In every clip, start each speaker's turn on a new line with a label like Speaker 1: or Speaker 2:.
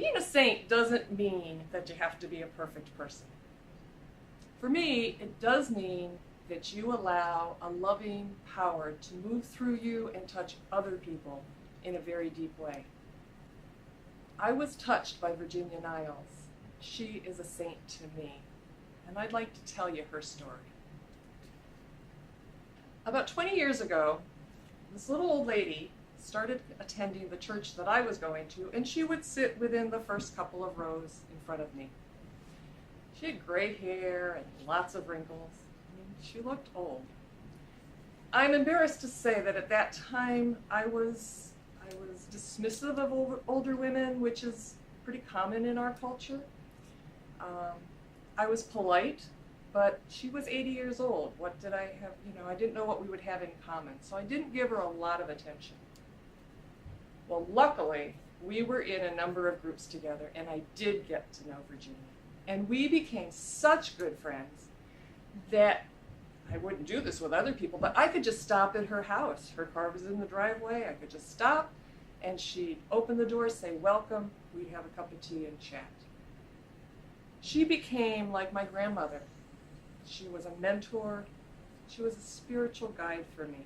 Speaker 1: Being a saint doesn't mean that you have to be a perfect person. For me, it does mean that you allow a loving power to move through you and touch other people in a very deep way. I was touched by Virginia Niles. She is a saint to me, and I'd like to tell you her story. About 20 years ago, this little old lady started attending the church that I was going to, and she would sit within the first couple of rows in front of me. She had gray hair and lots of wrinkles. I mean, she looked old. I'm embarrassed to say that at that time I was dismissive of older women, which is pretty common in our culture. I was polite, but she was 80 years old. What did I have? I didn't know what we would have in common, so I didn't give her a lot of attention. Well, luckily, we were in a number of groups together, and I did get to know Virginia. And we became such good friends that I wouldn't do this with other people, but I could just stop at her house. Her car was in the driveway. I could just stop, and she'd open the door, say welcome. We'd have a cup of tea and chat. She became like my grandmother. She was a mentor. She was a spiritual guide for me.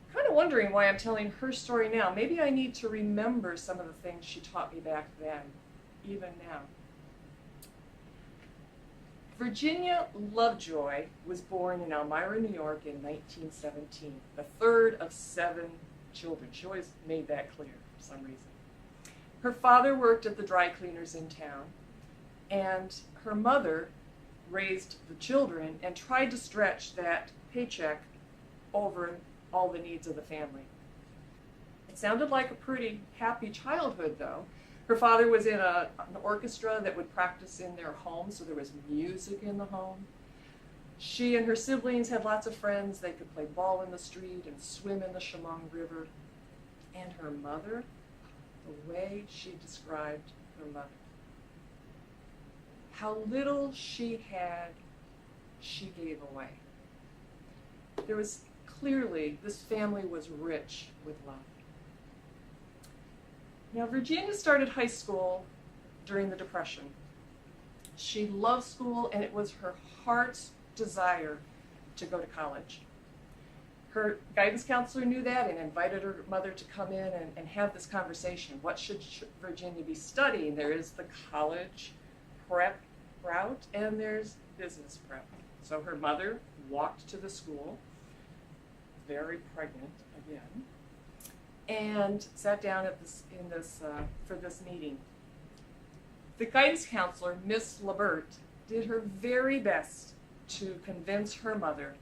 Speaker 1: I'm kind of wondering why I'm telling her story now. Maybe I need to remember some of the things she taught me back then, even now. Virginia Lovejoy was born in Elmira, New York in 1917, the third of 7 children. She always made that clear for some reason. Her father worked at the dry cleaners in town, and her mother raised the children and tried to stretch that paycheck over all the needs of the family. It sounded like a pretty happy childhood, though. Her father was in an orchestra that would practice in their home, so there was music in the home. She and her siblings had lots of friends. They could play ball in the street and swim in the Chemung River. And her mother, the way she described her mother. How little she had, she gave away. There was clearly, this family was rich with love. Now, Virginia started high school during the Depression. She loved school, and it was her heart's desire to go to college. Her guidance counselor knew that and invited her mother to come in and have this conversation. What should Virginia be studying? There is the college prep route, and there's business prep. So her mother walked to the school, very pregnant again, and sat down for this meeting. The guidance counselor, Miss Labert, did her very best to convince her mother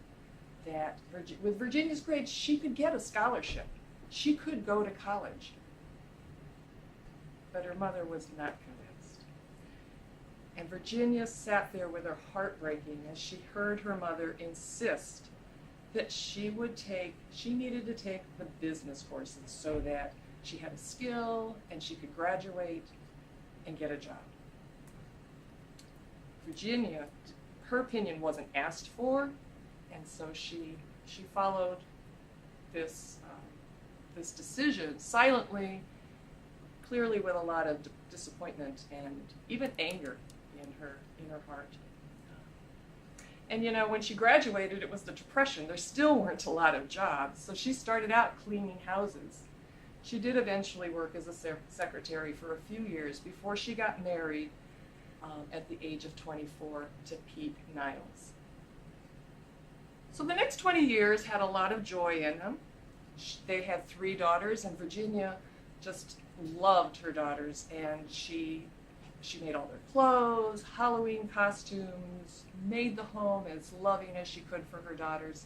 Speaker 1: that with Virginia's grades, she could get a scholarship. She could go to college. But her mother was not convinced. And Virginia sat there with her heart breaking as she heard her mother insist that she needed to take the business courses so that she had a skill and she could graduate and get a job. Virginia, her opinion wasn't asked for, and so she followed this decision silently, clearly with a lot of disappointment and even anger in her heart. And when she graduated, it was the Depression. There still weren't a lot of jobs, so she started out cleaning houses. She did eventually work as a secretary for a few years before she got married at the age of 24 to Pete Niles. So the next 20 years had a lot of joy in them. They had 3 daughters, and Virginia just loved her daughters, and she made all their clothes, Halloween costumes, made the home as loving as she could for her daughters,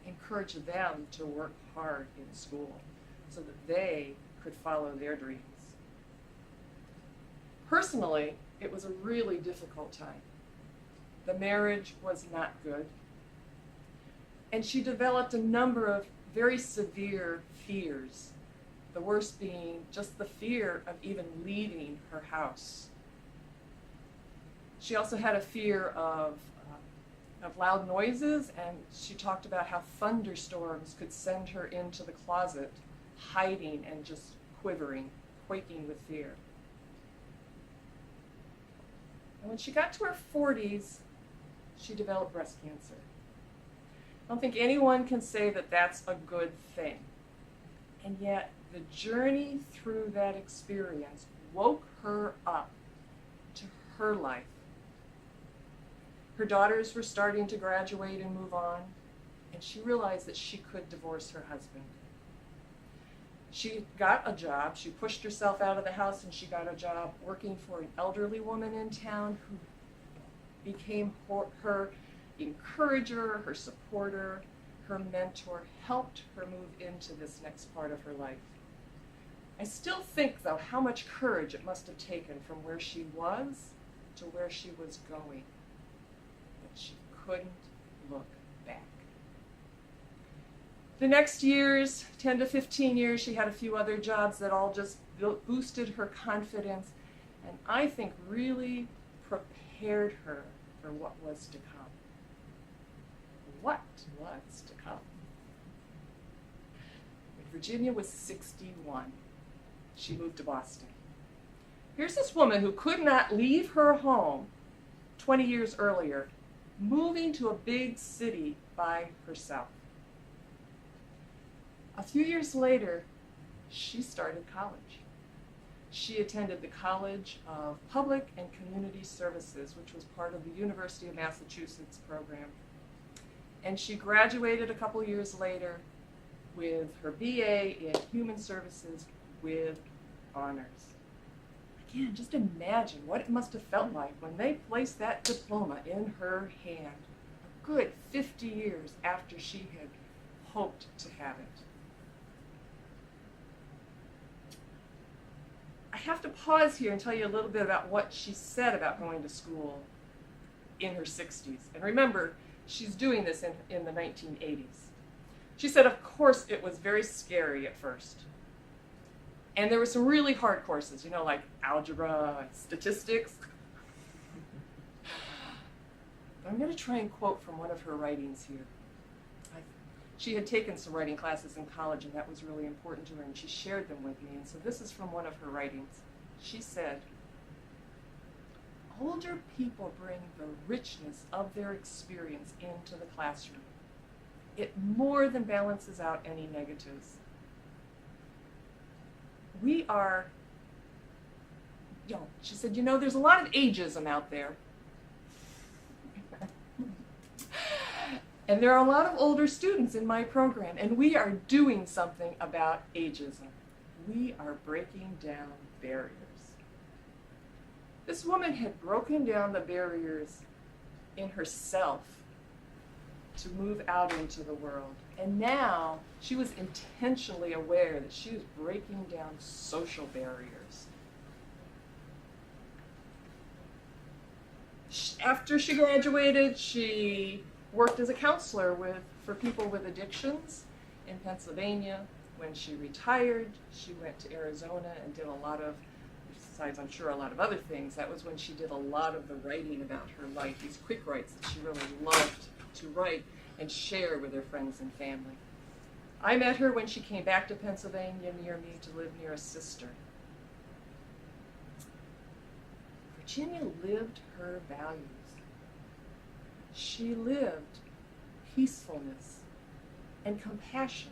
Speaker 1: encouraged them to work hard in school so that they could follow their dreams. Personally, it was a really difficult time. The marriage was not good, and she developed a number of very severe fears, the worst being just the fear of even leaving her house. She also had a fear of loud noises, and she talked about how thunderstorms could send her into the closet, hiding and just quivering, quaking with fear. And when she got to her 40s, she developed breast cancer. I don't think anyone can say that that's a good thing. And yet, the journey through that experience woke her up to her life. Her daughters were starting to graduate and move on, and she realized that she could divorce her husband. She got a job. She pushed herself out of the house and she got a job working for an elderly woman in town who became her encourager, her supporter, her mentor, helped her move into this next part of her life. I still think, though, how much courage it must have taken from where she was to where she was going, but she couldn't look back. The next years, 10 to 15 years, she had a few other jobs that all just boosted her confidence, and I think really prepared her for what was to come. What was to come? When Virginia was 61, she moved to Boston. Here's this woman who could not leave her home 20 years earlier, moving to a big city by herself. A few years later, she started college. She attended the College of Public and Community Services, which was part of the University of Massachusetts program. And she graduated a couple years later with her BA in Human Services with honors. Again, just imagine what it must have felt like when they placed that diploma in her hand a good 50 years after she had hoped to have it. I have to pause here and tell you a little bit about what she said about going to school in her 60s. And remember, she's doing this in the 1980s. She said, of course, it was very scary at first. And there were some really hard courses, like algebra, statistics. I'm going to try and quote from one of her writings here. She had taken some writing classes in college, and that was really important to her, and she shared them with me. And so this is from one of her writings. She said, older people bring the richness of their experience into the classroom. It more than balances out any negatives. We are, she said, there's a lot of ageism out there. And there are a lot of older students in my program, and we are doing something about ageism. We are breaking down barriers. This woman had broken down the barriers in herself to move out into the world. And now she was intentionally aware that she was breaking down social barriers. After she graduated, she worked as a counselor for people with addictions in Pennsylvania. When she retired, she went to Arizona and did a lot of, besides I'm sure a lot of other things, that was when she did a lot of the writing about her life, these quick writes that she really loved to write and share with her friends and family. I met her when she came back to Pennsylvania near me to live near a sister. Virginia lived her values. She lived peacefulness and compassion.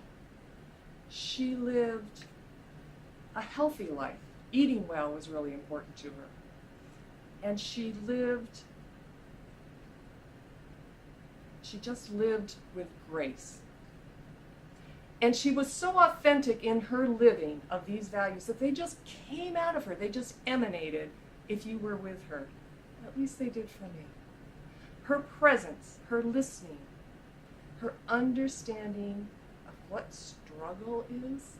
Speaker 1: She lived a healthy life. Eating well was really important to her. And she just lived with grace. And she was so authentic in her living of these values that they just came out of her. They just emanated if you were with her. At least they did for me. Her presence, her listening, her understanding of what struggle is,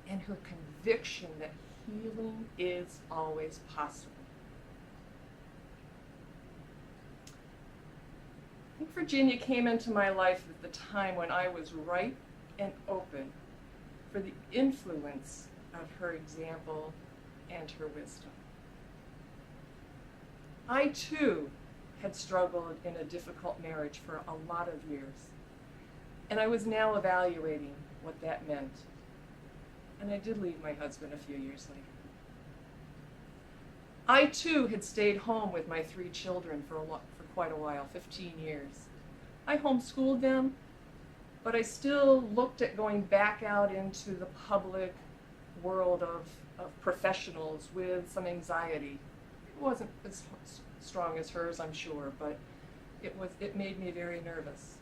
Speaker 1: and her conviction that healing is always possible. I think Virginia came into my life at the time when I was ripe and open for the influence of her example and her wisdom. I, too, had struggled in a difficult marriage for a lot of years, and I was now evaluating what that meant. And I did leave my husband a few years later. I too had stayed home with my 3 children for quite a while, 15 years. I homeschooled them, but I still looked at going back out into the public world of professionals with some anxiety. It wasn't as strong as hers, I'm sure, but it made me very nervous.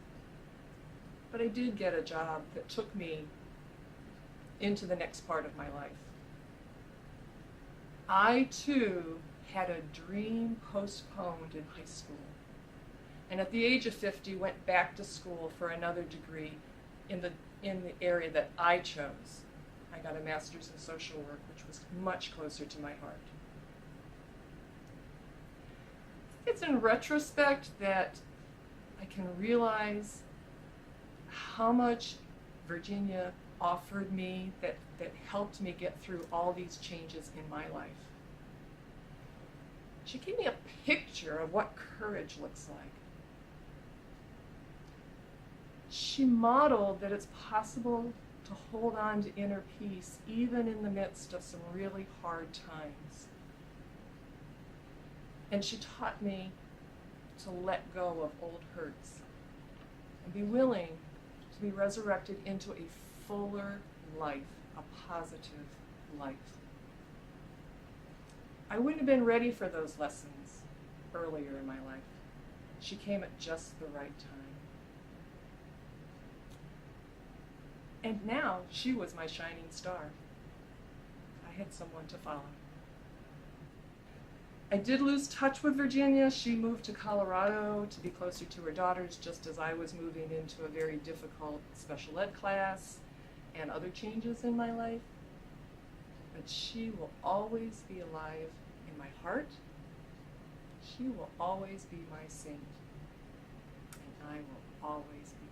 Speaker 1: But I did get a job that took me into the next part of my life. I too had a dream postponed in high school, and at the age of 50 went back to school for another degree in the area that I chose. I got a master's in social work, which was much closer to my heart. It's in retrospect that I can realize how much Virginia offered me that helped me get through all these changes in my life. She gave me a picture of what courage looks like. She modeled that it's possible to hold on to inner peace even in the midst of some really hard times. And she taught me to let go of old hurts and be willing to be resurrected into a fuller life, a positive life. I wouldn't have been ready for those lessons earlier in my life. She came at just the right time. And now she was my shining star. I had someone to follow. I did lose touch with Virginia. She moved to Colorado to be closer to her daughters, just as I was moving into a very difficult special ed class and other changes in my life. But she will always be alive in my heart. She will always be my saint. And I will always be